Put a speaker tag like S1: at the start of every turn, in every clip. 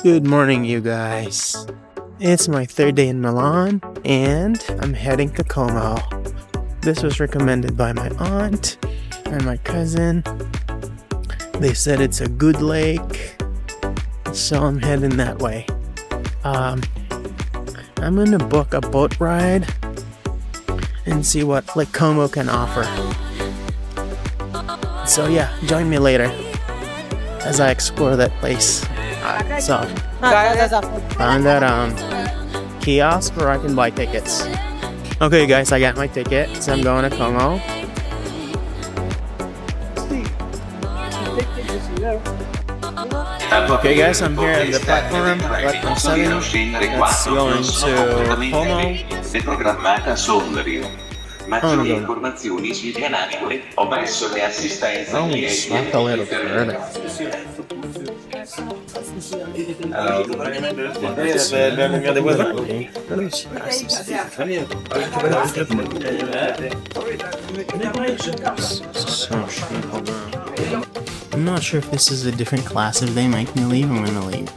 S1: Good morning, you guys. It's my third day in Milan, and I'm heading to Como. This was recommended by my aunt and my cousin. They said it's a good lake, so I'm heading that way. I'm gonna book a boat ride and see what Lake Como can offer. So yeah, join me later as I explore that place. So, found that kiosk where I can buy tickets. Okay guys, I got my ticket, so I'm going to Como. Okay guys, I'm here at the platform, platform 7. Let's go into Como.
S2: Maggiori informazioni sui canali o presso le assistenze clienti.
S1: I'm not sure if this is a different class. If they make me leave, I'm gonna leave.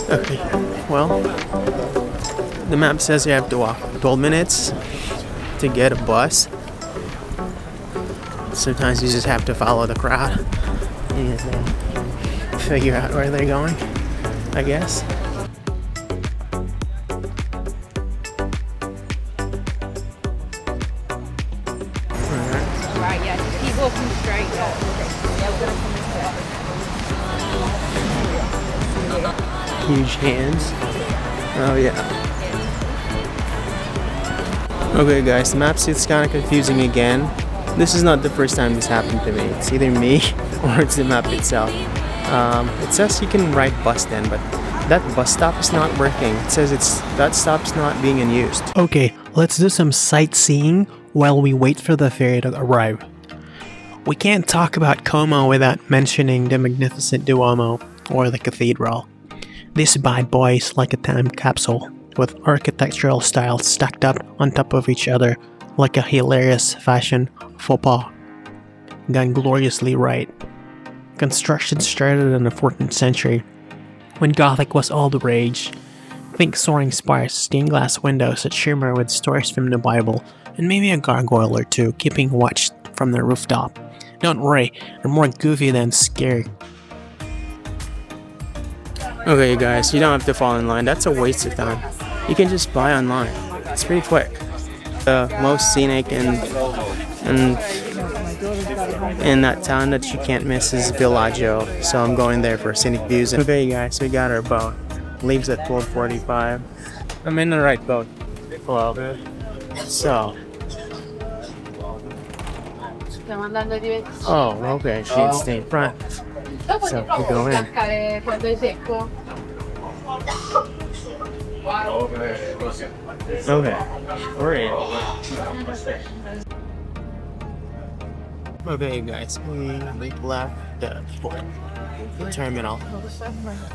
S1: Okay, well, the map says you have to walk 12 minutes to get a bus. Sometimes you just have to follow the crowd and figure out where they're going, I guess.
S3: Right, yeah, keep walking straight. Yeah, we're gonna come this way.
S1: Huge hands. Oh yeah. Okay guys, the map is kind of confusing again. This is not the first time this happened to me. It's either me or it's the map itself. It says you can ride bus then, but that bus stop is not working. It says that stop's not being in use. Okay, let's do some sightseeing while we wait for the ferry to arrive. We can't talk about Como without mentioning the magnificent Duomo or the Cathedral. This bad boy is like a time capsule, with architectural styles stacked up on top of each other like a hilarious fashion faux pas. Done gloriously right. Construction started in the 14th century, when Gothic was all the rage. Think soaring spires, stained glass windows that shimmer with stories from the Bible, and maybe a gargoyle or two keeping watch from the rooftop. Don't worry, they're more goofy than scary. Okay you guys, you don't have to fall in line. That's a waste of time. You can just buy online. It's pretty quick. The most scenic and in that town that you can't miss is Bellagio. So I'm going there for scenic views. Okay guys, we got our boat. Leaves at 12:45. I'm in the right boat. Hello. So. Oh, okay. She didn't stay in front. So we go in. Okay, we're in. Okay, guys, we left the terminal.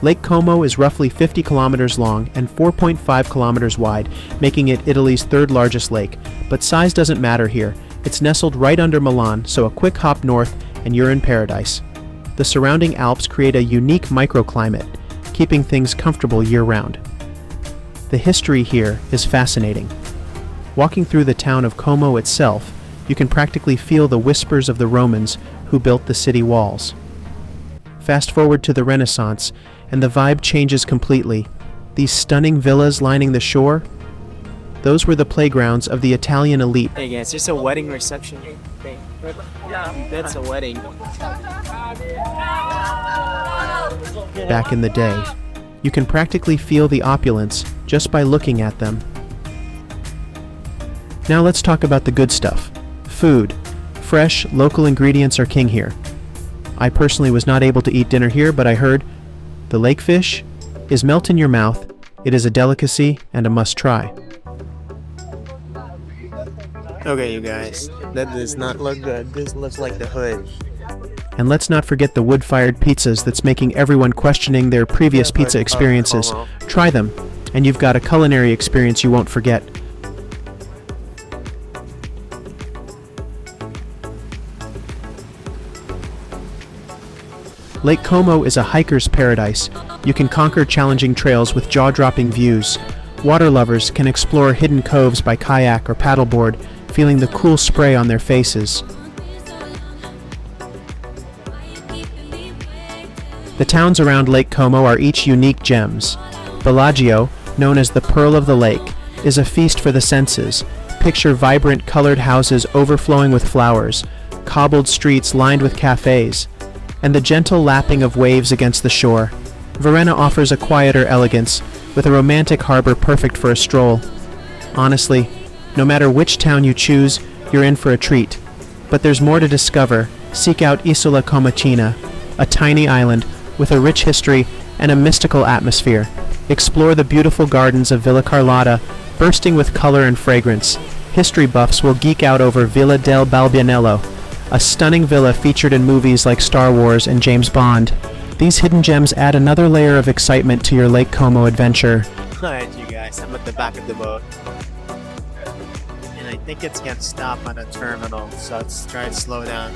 S4: Lake Como is roughly 50 kilometers long and 4.5 kilometers wide, making it Italy's third largest lake. But size doesn't matter here. It's nestled right under Milan, so a quick hop north and you're in paradise. The surrounding Alps create a unique microclimate, keeping things comfortable year-round. The history here is fascinating. Walking through the town of Como itself, you can practically feel the whispers of the Romans who built the city walls. Fast forward to the Renaissance, and the vibe changes completely. These stunning villas lining the shore, those were the playgrounds of the Italian elite.
S1: Hey guys, there's a wedding reception thing. That's a wedding.
S4: Back in the day. You can practically feel the opulence just by looking at them. Now let's talk about the good stuff. Food. Fresh, local ingredients are king here. I personally was not able to eat dinner here, but I heard the lake fish is melt in your mouth. It is a delicacy and a must try.
S1: Okay, you guys, that does not look good. This looks like the hood.
S4: And let's not forget the wood-fired pizzas that's making everyone questioning their previous pizza experiences. Try them. and you've got a culinary experience you won't forget. Lake Como is a hiker's paradise. You can conquer challenging trails with jaw-dropping views. Water lovers can explore hidden coves by kayak or paddleboard, feeling the cool spray on their faces. The towns around Lake Como are each unique gems. Bellagio, known as the Pearl of the Lake, is a feast for the senses. Picture vibrant colored houses overflowing with flowers, cobbled streets lined with cafes, and the gentle lapping of waves against the shore. Varenna offers a quieter elegance, with a romantic harbor perfect for a stroll. Honestly, no matter which town you choose, you're in for a treat. But there's more to discover. Seek out Isola Comacina, a tiny island with a rich history and a mystical atmosphere. Explore the beautiful gardens of Villa Carlotta, bursting with color and fragrance. History buffs will geek out over Villa del Balbianello, a stunning villa featured in movies like Star Wars and James Bond. These hidden gems add another layer of excitement to your Lake Como adventure.
S1: Alright you guys, I'm at the back of the boat. And I think it's gonna stop at a terminal, so let's try to slow down.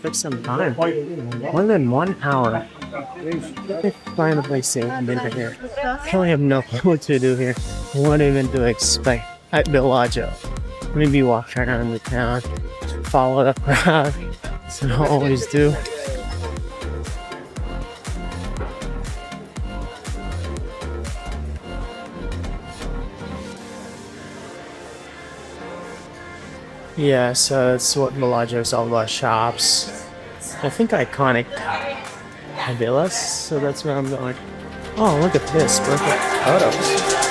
S1: Took some time. More than 1 hour. Let me find a place to enter here. I really have no clue what to do here. What even to expect at Bellagio. Maybe walk around the town, follow the crowd. That's what I always do. Yeah, so that's what Bellagio is all about, shops. I think iconic villas, so that's where I'm going. Oh, look at this, perfect photos.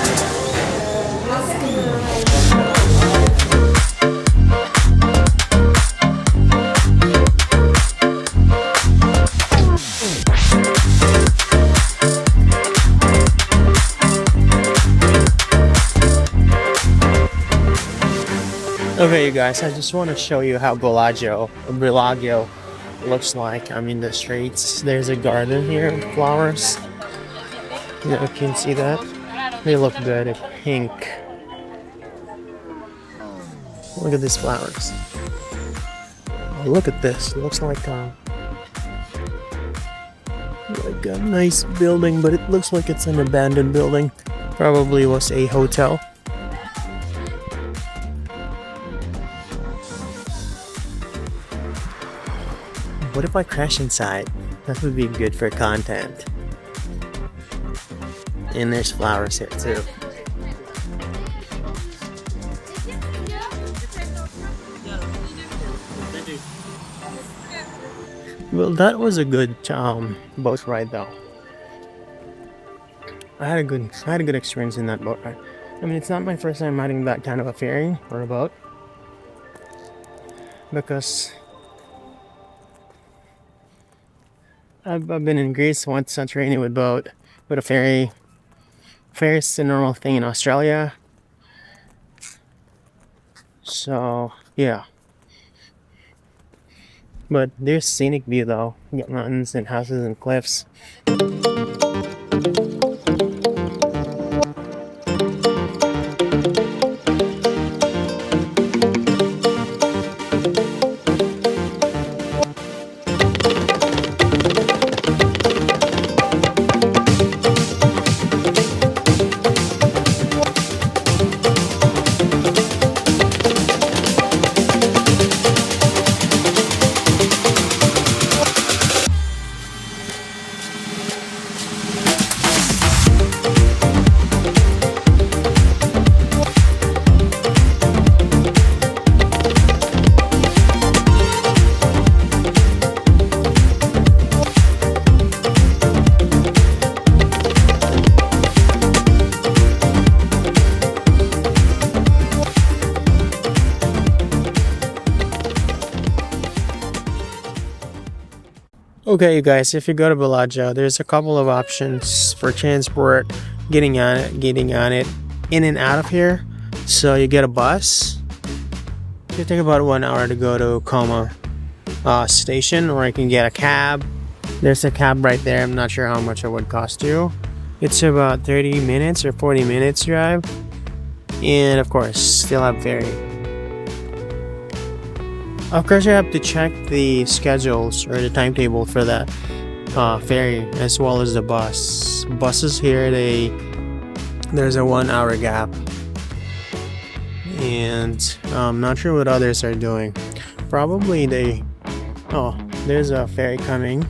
S1: Okay, you guys, I just want to show you how Bellagio looks like. I'm in the streets. There's a garden here with flowers. You can see that. They look good. It's pink. Look at these flowers. Oh, look at this. It looks like a nice building, but it looks like it's an abandoned building. Probably was a hotel. What if I crash inside? That would be good for content. And there's flowers here too. Well, that was a good boat ride though. I had a good experience in that boat ride. I mean, it's not my first time riding that kind of a ferry or a boat, because I've been in Greece once, Santorini with a ferry. Ferry's a normal thing in Australia. So yeah. But there's scenic view though. You got mountains and houses and cliffs. Okay, you guys, if you go to Bellagio, there's a couple of options for transport, getting on it, in and out of here. So you get a bus. It take about 1 hour to go to Como station, or you can get a cab. There's a cab right there. I'm not sure how much it would cost you. It's about 30 minutes or 40 minutes drive. And of course, still have ferry. Of course, you have to check the schedules or the timetable for that ferry, as well as the bus. Buses here, there's a 1 hour gap. And I'm not sure what others are doing. Probably there's a ferry coming.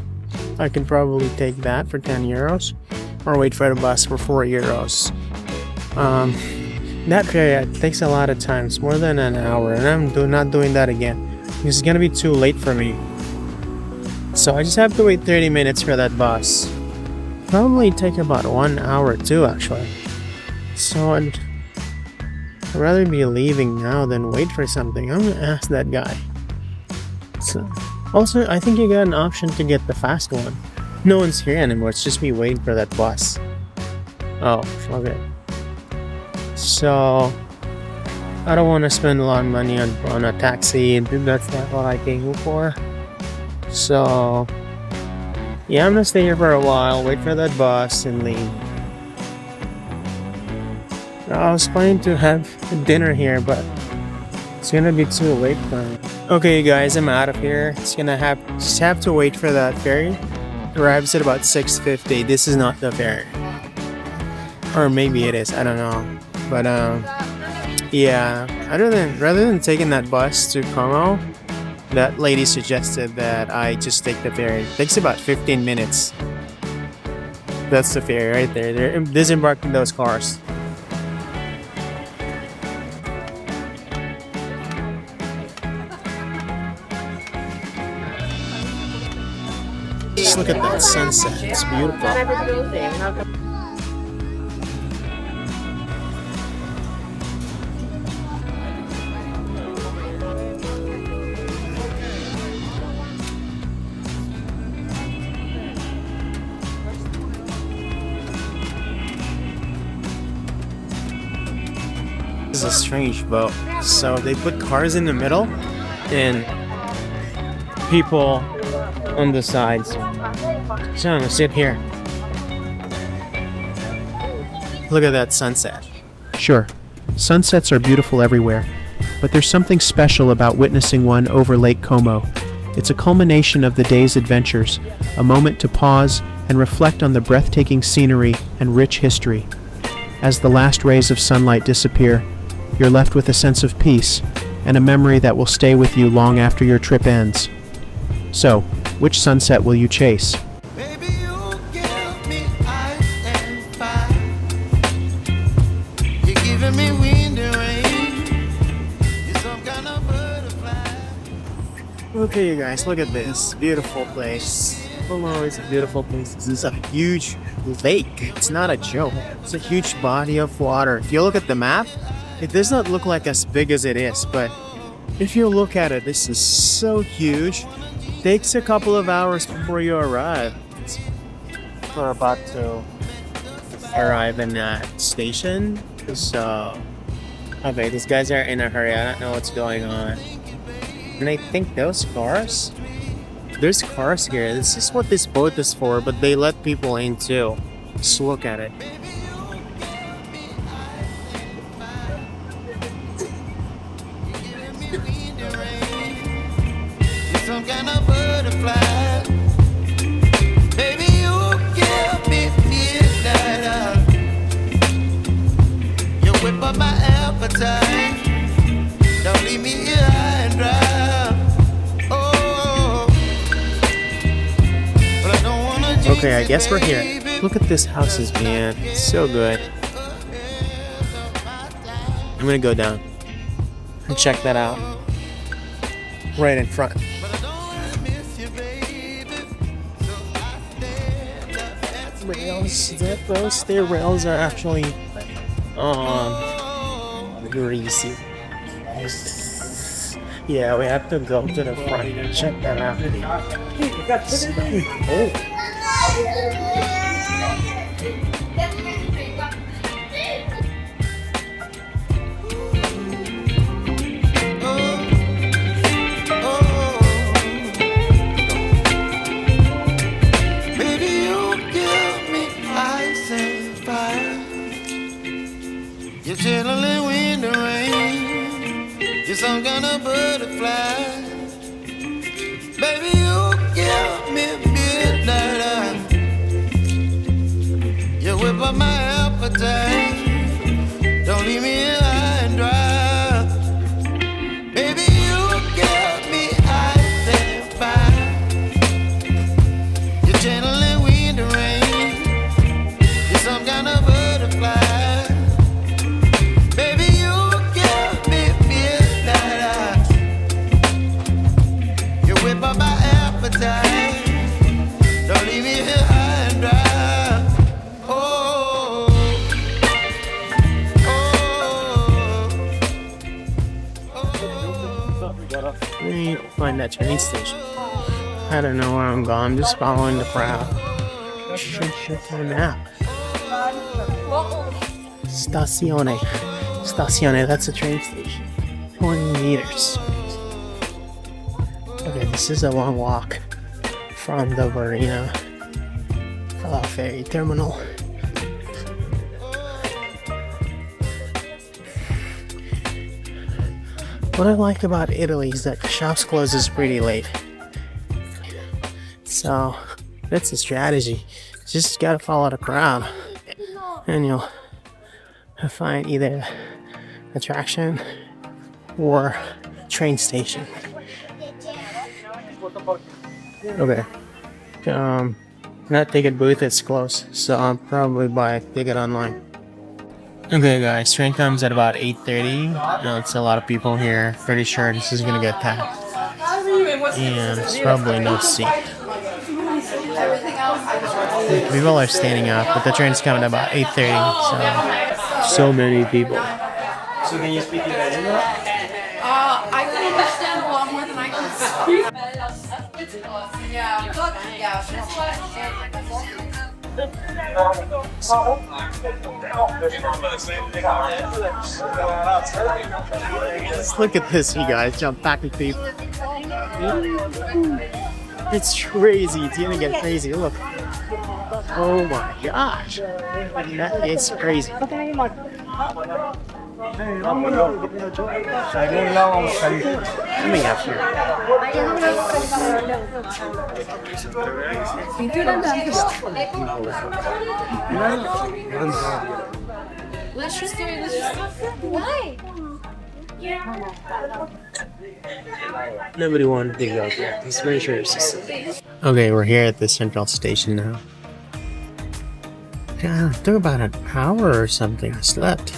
S1: I can probably take that for 10 euros or wait for the bus for 4 euros. That ferry takes a lot of time. It's more than an hour, and I'm not doing that again. It's gonna be too late for me. So I just have to wait 30 minutes for that bus. Probably take about 1 hour too, actually. So I'd rather be leaving now than wait for something. I'm gonna ask that guy. So, also, I think you got an option to get the fast one. No one's here anymore. It's just me waiting for that bus. Oh, okay. So I don't want to spend a lot of money on a taxi. That's not what I came for. So yeah, I'm gonna stay here for a while, wait for that bus, and leave. I was planning to have dinner here, but it's gonna be too late for me. Okay, you guys, I'm out of here. Just have to wait for that ferry. It arrives at about 6:50. This is not the ferry, or maybe it is. I don't know. But yeah. Rather than taking that bus to Como, that lady suggested that I just take the ferry. It takes about 15 minutes. That's the ferry right there. They're disembarking those cars. Just look at that sunset. It's beautiful. This is a strange boat. So they put cars in the middle and people on the sides. So I'm gonna sit here. Look at that sunset.
S4: Sure, sunsets are beautiful everywhere, but there's something special about witnessing one over Lake Como. It's a culmination of the day's adventures, a moment to pause and reflect on the breathtaking scenery and rich history. As the last rays of sunlight disappear, you're left with a sense of peace and a memory that will stay with you long after your trip ends. So, which sunset will you chase?
S5: Baby, you give me ice and fire. You're giving me wind and rain. You're some kind of butterfly.
S1: Okay, you guys, look at this beautiful place. Below is a beautiful place. This is a huge lake. It's not a joke. It's a huge body of water. If you look at the map, it does not look like as big as it is, but if you look at it, this is so huge. Takes a couple of hours before you arrive. We're about to arrive in that station. So, okay, these guys are in a hurry. I don't know what's going on. And I think those cars, there's cars here. This is what this boat is for, but they let people in too. Just look at it.
S5: Some kind of butterfly. Baby, you give me midnight. You whip up my appetite. Don't leave me here high and dry. Oh, but I don't wanna jinx
S1: Okay, I
S5: it,
S1: guess we're here.
S5: baby.
S1: Look at this houses, man. It's so good. I'm gonna go down and check that out. Right in front. Rails, those stair rails are actually greasy. Yeah, we have to go to the front and check that out.
S5: Baby, you give me ice and fire. You're chilling in the rain. You're some kind of butterfly. Baby, you give me midnight eye. You whip up my appetite. Don't leave me here high and dry. Baby, you give me ice and fire. You're channeling wind and rain. You're some kind of butterfly. Baby, you give me midnight eyes. You whip up my appetite. Don't leave me here high and dry. Oh,
S1: Let me find that train station. I don't know where I'm going. I'm just following the crowd. Should check on that. Stazione. Stazione, that's a train station. 20 meters. Okay, this is a long walk from the Marina Ferry terminal. What I like about Italy is that the shops closes pretty late. So that's the strategy. Just gotta follow the crowd and you'll find either attraction or train station. Okay. That ticket booth is closed, so I'll probably buy a ticket online. Okay guys, train comes at about 8:30. It's a lot of people here. Pretty sure this is gonna get packed. And there's probably no seat. People are standing up, but the train's coming at about 8:30, so many people. So can you speak Italian?
S3: I can understand a lot more than I can speak.
S1: Just look at this, you guys. Jump back and people. It's crazy. It's gonna get crazy. Look. Oh my gosh. That is crazy. Coming up here.
S3: Let's just do it. Why?
S1: Nobody wanted to go there. It's very sure it's just... Okay, we're here at the central station now. God, it took about an hour or something. I slept.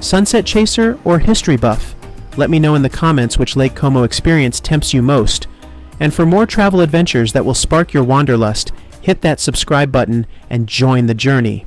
S4: Sunset chaser or history buff? Let me know in the comments which Lake Como experience tempts you most. And for more travel adventures that will spark your wanderlust, hit that subscribe button and join the journey.